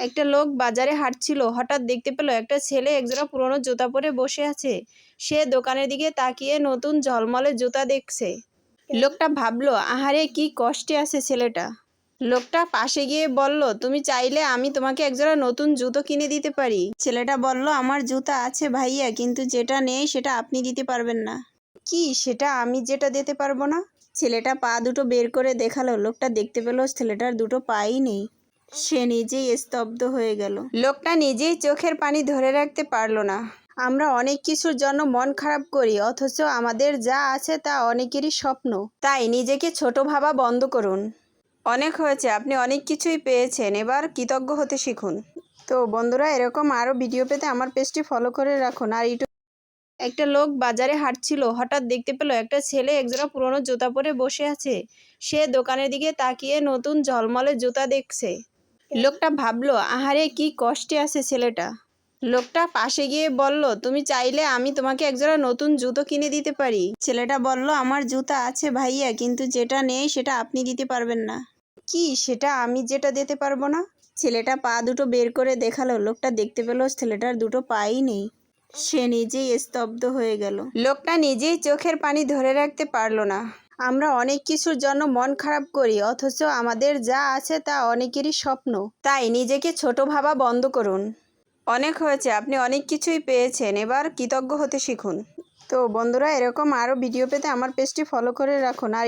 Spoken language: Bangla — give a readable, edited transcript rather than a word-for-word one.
একটা লোক বাজারে হাঁটছিল, হঠাৎ দেখতে পেল একটা ছেলে একজোড়া পুরনো জুতা পরে বসে আছে। সে দোকানের দিকে তাকিয়ে নতুন ঝলমলে জুতা দেখছে। লোকটা ভাবলো, আহারে কি কষ্টে আছে ছেলেটা। লোকটা পাশে গিয়ে বলল, তুমি চাইলে আমি তোমাকে একজোড়া নতুন জুতো কিনে দিতে পারি। ছেলেটা বলল, আমার জুতা আছে ভাইয়া, কিন্তু যেটা নেই সেটা আপনি দিতে পারবেন না। কি সেটা আমি যেটা দিতে পারবো না? ছেলেটা পা দুটো বের করে দেখালো। লোকটা দেখতে পেল ছেলেটার দুটো পাই নেই। সে নিজেই স্তব্ধ হয়ে গেল। লোকটা নিজেই চোখের পানি ধরে রাখতে পারলো না। আমরা অনেক কিছুর জন্য মন খারাপ করি, অথচ আমাদের যা আছে তা অনেকেরই স্বপ্ন। তাই নিজেকে ছোট ভাবা বন্ধ করুন। অনেক হয়েছে, আপনি অনেক কিছুই পেয়েছেন, এবার কৃতজ্ঞ হতে শিখুন। তো বন্ধুরা, এরকম আরও ভিডিও পেতে আমার পেজটি ফলো করে রাখুন। আর একটা লোক বাজারে হাঁটছিল, হঠাৎ দেখতে পেল একটা ছেলে একজোড়া পুরনো জুতা পরে বসে আছে। সে দোকানের দিকে তাকিয়ে নতুন ঝলমলে জুতা দেখছে। লোকটা ভাবলো, আহারে কি কষ্টে আছে ছেলেটা। লোকটা পাশে গিয়ে বলল, তুমি চাইলে আমি তোমাকে একজোড়া নতুন জুতো কিনে দিতে পারি। ছেলেটা বলল, আমার জুতা আছে ভাইয়া, কিন্তু যেটা নেই সেটা আপনি দিতে পারবেন না। কি সেটা আমি যেটা দিতে পারবো না? ছেলেটা পা দুটো বের করে দেখালো। লোকটা দেখতে পেল ছেলেটার দুটো পাই নেই। সে নিজেই স্তব্ধ হয়ে গেল। লোকটা নিজেই চোখের পানি ধরে রাখতে পারলো না। আমরা অনেক কিছুর জন্য মন খারাপ করি, অথচ আমাদের যা আছে তা অনেকেরই স্বপ্ন। তাই নিজেকে ছোট ভাবা বন্ধ করুন। অনেক হয়েছে, আপনি অনেক কিছুই পেয়েছেন, এবার কৃতজ্ঞ হতে শিখুন। তো বন্ধুরা, এরকম আরও ভিডিও পেতে আমার পেজটি ফলো করে রাখুন। আর